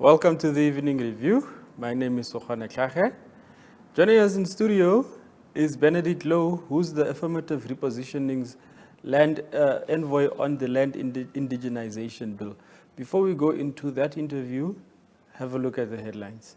Welcome to the evening review. My name is Sokhane Klage. Joining us in studio is Benedick Louw, who's the Affirmative Repositioning's land envoy on the Land Indigenization Bill. Before we go into that interview, have a look at the headlines.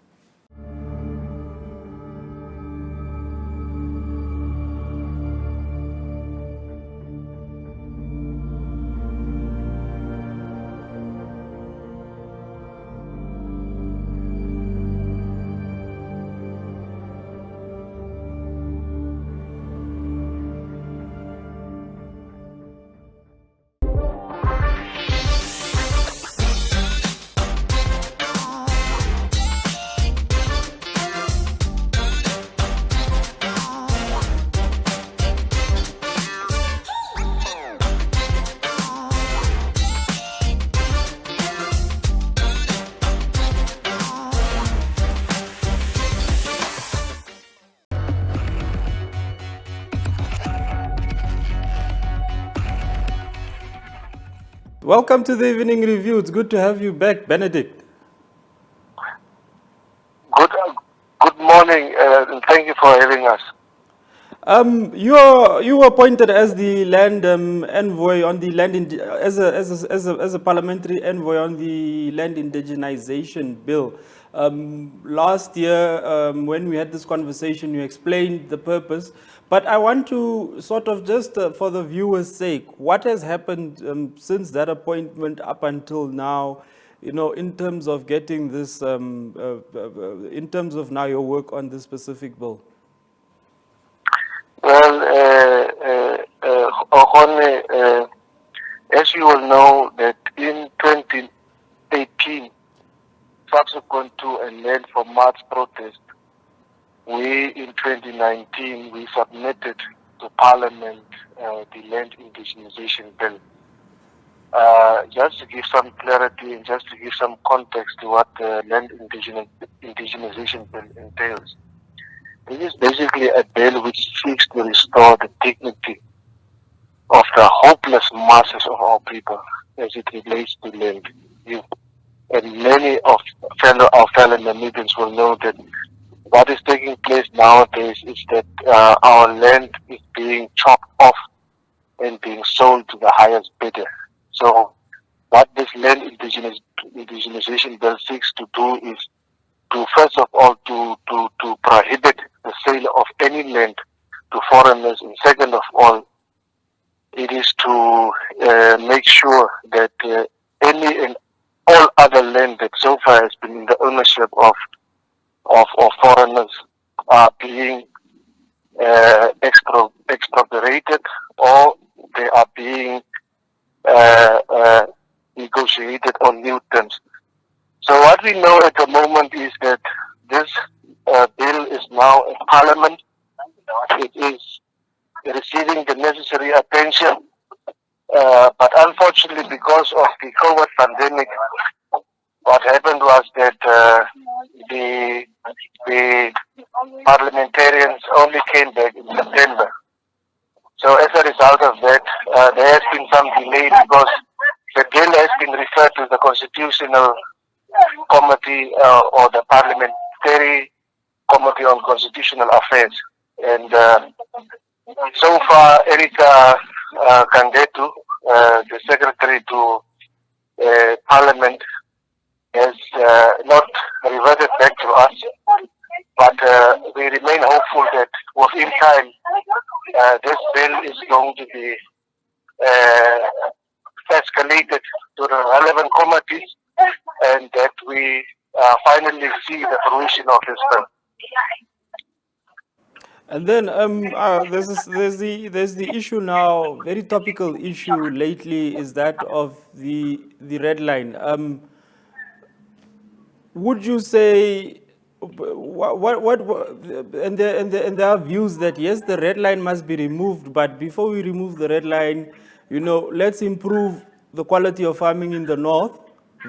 Welcome to the evening review. It's good to have you back, Benedict. Good morning, and thank you for having us. You were appointed as the land envoy on the as a parliamentary envoy on the Land Indigenization Bill. Last year, when we had this conversation, you explained the purpose. But I want to sort of just for the viewers' sake, what has happened since that appointment up until now? You know, in terms of getting this, in terms of now your work on this specific bill. Well, Ohone, as you all know, that in 2018, subsequent to a Land for March protest, in 2019, we submitted to Parliament the Land Indigenization Bill. Just to give some clarity and just to give some context to what the Land Indigenization Bill entails. It is basically a bill which seeks to restore the dignity of the hopeless masses of our people as it relates to land. And many of our fellow Namibians will know that what is taking place nowadays is that our land is being chopped off and being sold to the highest bidder. So what this Land Indigenization Bill seeks to do is to, first of all, to prohibit the sale of any land to foreigners, and second of all, it is to make sure that any and all other land that so far has been in the ownership of foreigners are being expropriated, or they are being negotiated on new terms. So what we know at the moment is that this bill is now in Parliament. It is receiving the necessary attention, but unfortunately, because of the COVID pandemic, what happened was that the parliamentarians only came back in September. So as a result of that, there has been some delay because the bill has been referred to the Constitutional Committee or the Parliamentary Committee on Constitutional Affairs. And so far, Erika Kandetu, the Secretary to Parliament, has not reverted back to us. But we remain hopeful that within time, this bill is going to be escalated to the relevant committees, and that we finally see the fruition of this bill. And then there's the issue now, very topical issue lately, is that of the red line. Would you say and there are views that yes, the red line must be removed, but before we remove the red line, you know, let's improve the quality of farming in the north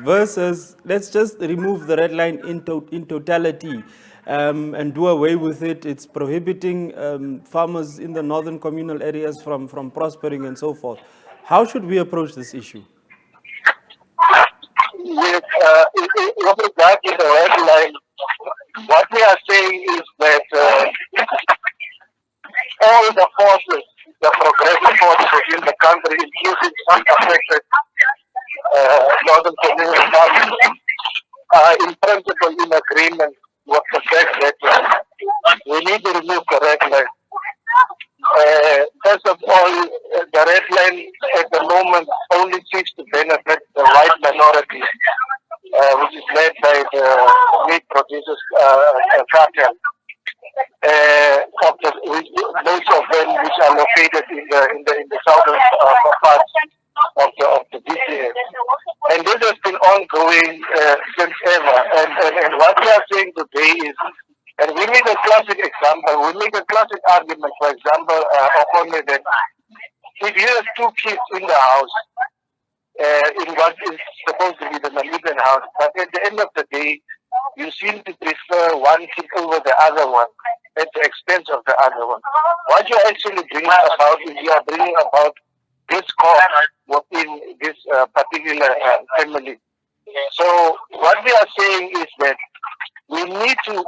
versus let's just remove the red line in totality and do away with it. It's prohibiting farmers in the northern communal areas from prospering and so forth. How should we approach this issue? Yes, With regard to the red line, what we are saying is that all the forces, the progressive forces within the country, including some affected northern Kenyan government, are in principle in agreement with the fact that we need to remove the red line. First of all, the red line at the moment only seeks to benefit the white minority, which is led by the meat producers cartel. Of the, most of them which are located in the southern parts of the DCS. And this has been ongoing since ever. And what we are saying today is, and we make a classic example, we make a classic argument, for example, Okonde, that if you have two kids in the house, in what is supposed to be the Namibian house, but at the end of the day, you seem to prefer one kid over the other one at the expense of the other one. What you're actually bringing about is you are bringing about discord within this particular family. So what we are saying is that we need to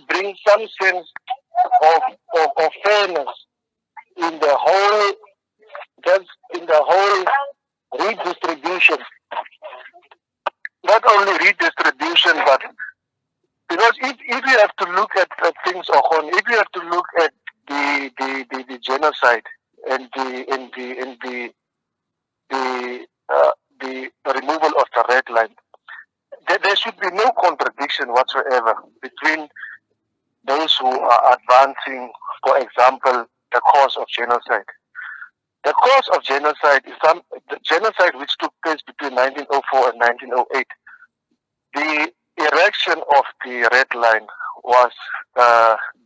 bring some sense of fairness in the whole redistribution. Not only redistribution, but because if you have to look at things, if you have to look at the genocide and the removal of the red line, there should be no contradiction whatsoever between those who are advancing, for example, the cause of genocide. The cause of genocide is the genocide which took place between 1904 and 1908. The erection of the red line was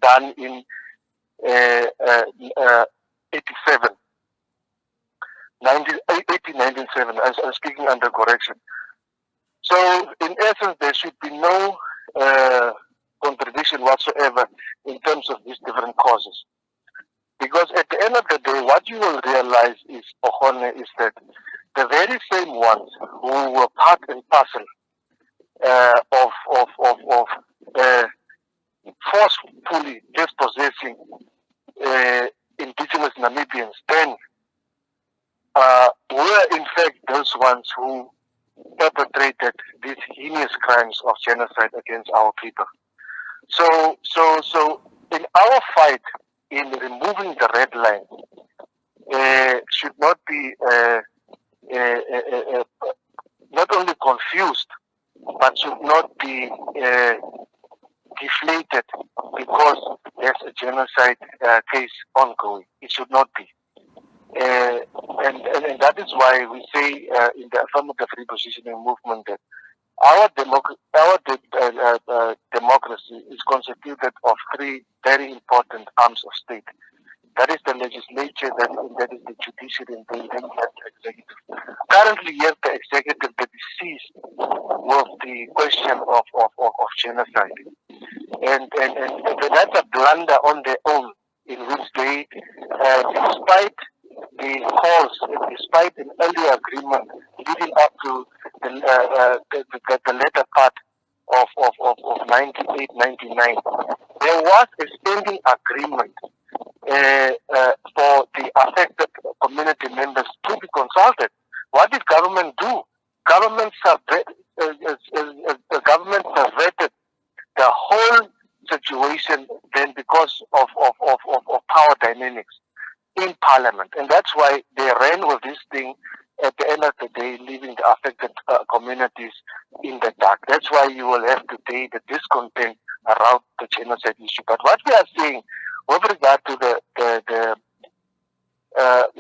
done in 87, 1897. I'm speaking under correction. So, in essence, there should be no contradiction whatsoever in terms of these different causes. Because at the end of the day, what you will realize is, is that the very same ones who were part and parcel of forcefully dispossessing indigenous Namibians then were in fact those ones who perpetrated these heinous crimes of genocide against our people. So in our fight in removing the red line should not be not only confused, but should not be deflated because there's a genocide case ongoing. It should not be. And that is why we say in the Affirmative Repositioning movement that our democracy is constituted of three very important arms of state. That is the legislature, that is the judiciary, and then you have the executive. Currently, you have the executive that is seized with the question of genocide. And that's a blunder on their own, in which they, despite the calls, despite an earlier agreement leading up to the latter part of 98-99, there was a standing agreement for the affected community members to be consulted. What did government do? Government perverted the whole situation then because of power dynamics in parliament. And that's why they ran with this thing at the end of the day, leaving the affected communities in the dark. That's why you will have today the discontent around the genocide issue. But what we are saying with regard to the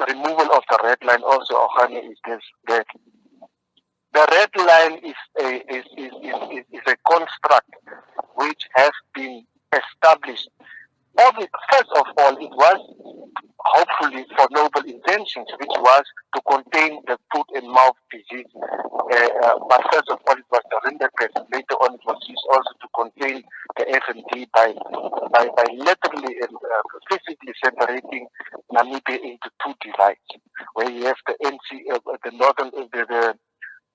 removal of the red line also, Ohane, is this, that the red line is a construct which has been established. First of all, it was hopefully for noble intentions, which was to contain the foot and mouth disease. But first of all, it was the rinderpest. Later on, it was used also to contain the FND by literally and physically separating Namibia into two divides, where you have the NC, the northern,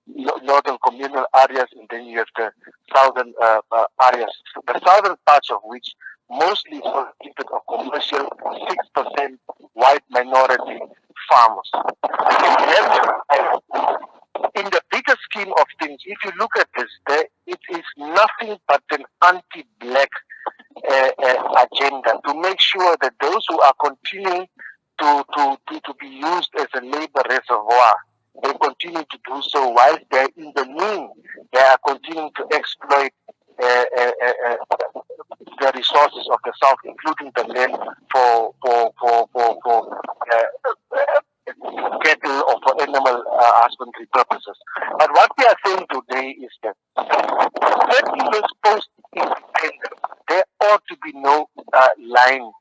northern communal areas, and then you have the southern areas. The southern parts of which mostly consisted of commercial, 6% white minority farmers. In the bigger scheme of things, if you look at this, it is nothing but an anti-black agenda to make sure that those who are continuing to be used as a labor reservoir, they continue to do so, while they're in the mean, they are continuing to exploit the resources of the South, including the land for cattle or for animal husbandry purposes. But what we are saying today is that 30 years post-independence, there ought to be no line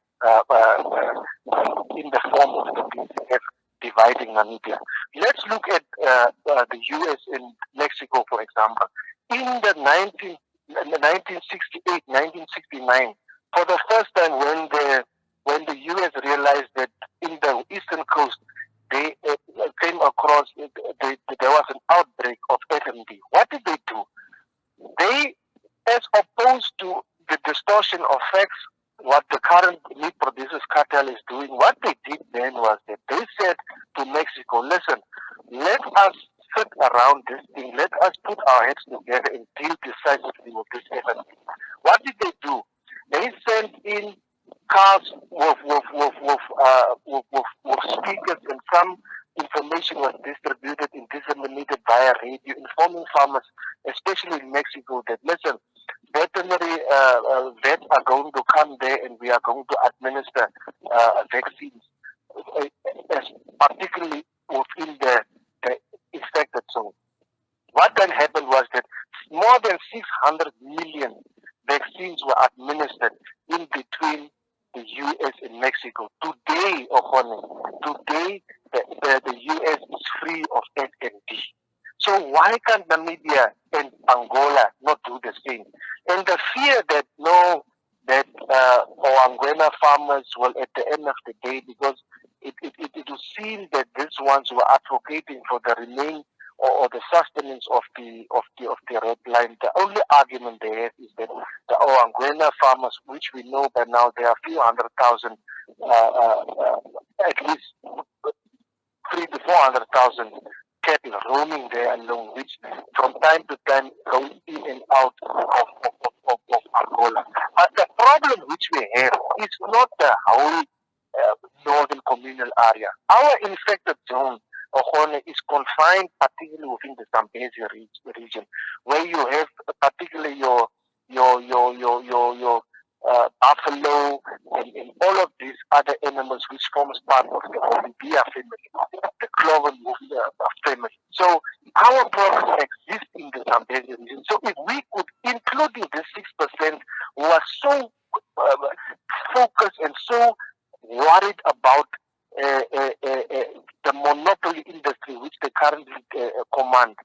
in the form of the PCF dividing Namibia. Let's look at the U.S. and Mexico, for example. In the 1968, 1969, for the first time when the U.S. realized that in the eastern coast they came across, there was an outbreak of FMD. What did they do? They, as opposed to the distortion of facts, what the current meat producers cartel is doing, what they did then was that they said to Mexico, listen, let us sit around this thing, let us put our heads together and deal decisively with this FMD. What did they do? They sent in cars with speakers, and some information was distributed and disseminated via radio, informing farmers, especially in Mexico, that listen, veterinary vets are going to come there and we are going to administer vaccines, particularly within the infected zone. What then happened was that more than 600 million vaccines were administered in between the U.S. and Mexico. Today, today the U.S. is free of FMD. So why can't Namibia and Angola not do the same? And the fear that Angola farmers will, at the end of the day, because it will seem that these ones were advocating for the remain or the sustenance of the red line. The only argument they have is that the Angola farmers, which we know by now, there are a few 100,000, at least 300,000 to 400,000 cattle roaming there alone, which from time to time goes in and out of Angola. But the problem which we have is not the whole northern communal area. Our infected zone is confined particularly within the Zambezi region, where you have particularly your buffalo and all of these other animals which forms part of the Olivia family, the cloven family. So our problems exist in the Zambezi region. So if we could, including the 6% who are so focused and so worried about the monopoly industry which they currently command,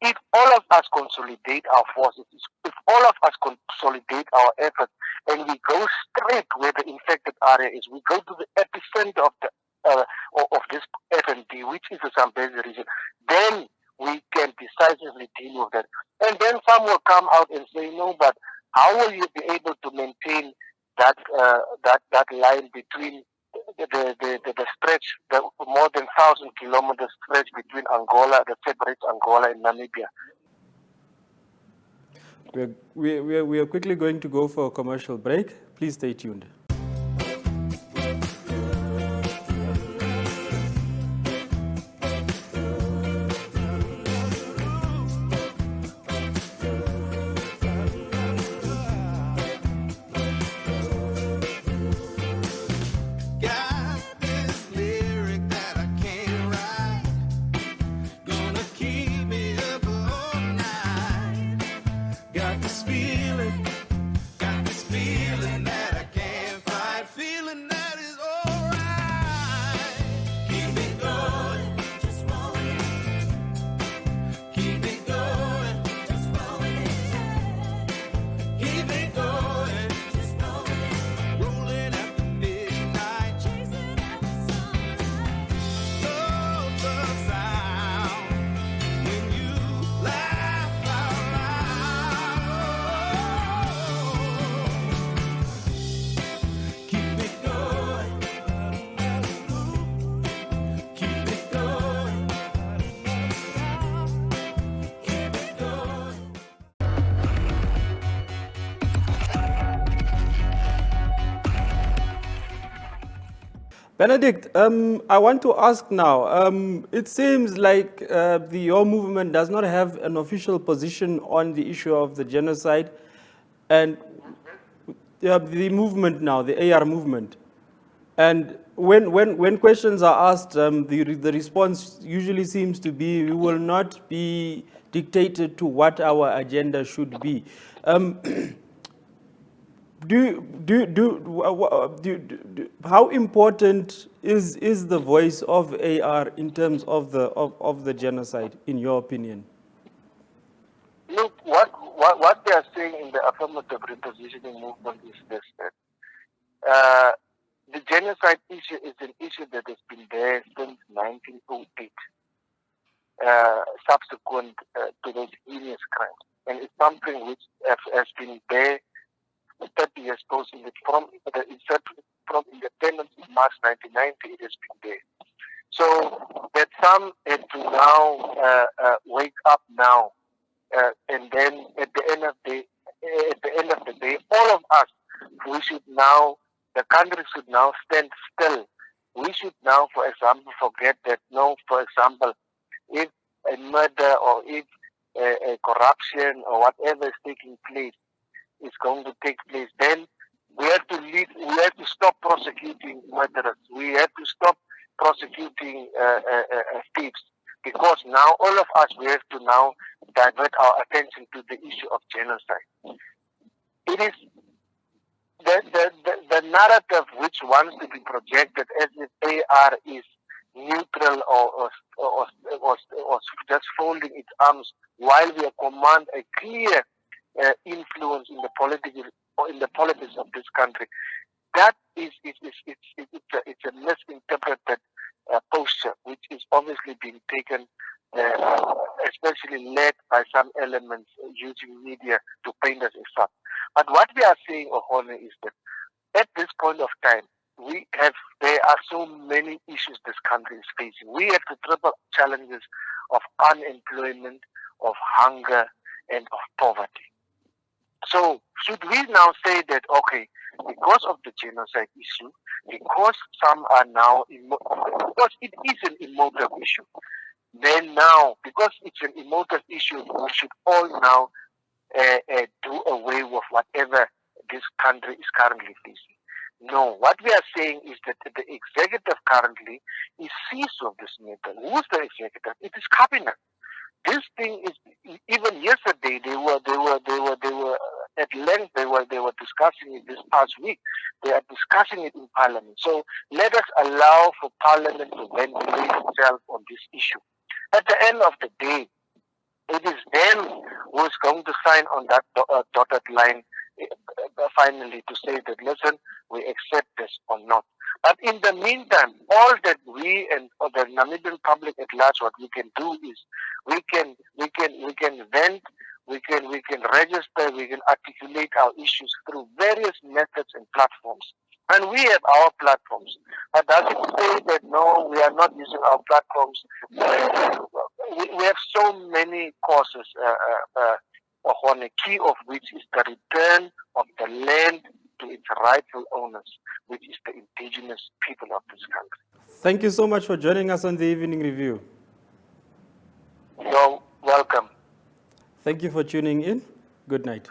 if all of us consolidate our forces, if all of us consolidate our efforts, and we go straight where the infected area is, we go to the epicenter of this FMD, which is the Zambezi region, then we can decisively deal with that. And then some will come out and say, no, but how will you be able to maintain that line between the stretch, the more than 1,000 kilometers stretch between Angola, that separates Angola and Namibia? We are quickly going to go for a commercial break. Please stay tuned. Got this feeling that I can't Benedict, I want to ask now. It seems like your movement does not have an official position on the issue of the genocide, and the movement now, the AR movement. And when questions are asked, the response usually seems to be, we will not be dictated to what our agenda should be. How important is the voice of AR in terms of the genocide, in your opinion? Look, what they are saying in the affirmative repositioning movement is this: that the genocide issue is an issue that has been there since 1908, subsequent to those heinous crimes, and it's something which has been there 30 years post it from independence in March 1990. It has been there. So that some had to now wake up now, and then at the end of the day, all of us, we should now, the country should now stand still. We should now, for example, forget that. No, for example, if a murder or if a corruption or whatever is taking place is going to take place, then we have to stop prosecuting murderers. We have to stop prosecuting thieves, because now all of us, we have to now divert our attention to the issue of genocide. It is the narrative which wants to be projected as if AR is neutral or just folding its arms while we command a clear influence in the politics of this country. That is it's a misinterpreted posture, which is obviously being taken, especially led by some elements using media to paint us as such. But what we are saying, Ohone, is that at this point of time, there are so many issues this country is facing. We have the triple challenges of unemployment, of hunger, and of poverty. So should we now say that, okay, because of the genocide issue, because some are now, because it is an emotive issue, then now, because it's an emotive issue, we should all now do away with whatever this country is currently facing. No, what we are saying is that the executive currently is seized of this matter. Who's the executive? It is cabinet. This thing is, even yesterday they were at length, they were discussing it this past week. They are discussing it in Parliament. So let us allow for Parliament to ventilate itself on this issue. At the end of the day, it is them who is going to sign on that dotted line finally to say that, listen, we accept this or not. But in the meantime, all that we and the Namibian public at large, what we can do is we can vent, we can register, we can articulate our issues through various methods and platforms. And we have our platforms. But does it say that no, we are not using our platforms? We have so many causes, a key of which is the return of the land to its rightful owners, which is the indigenous people of this country. Thank you so much for joining us on the Evening Review. You're welcome. Thank you for tuning in. Good night.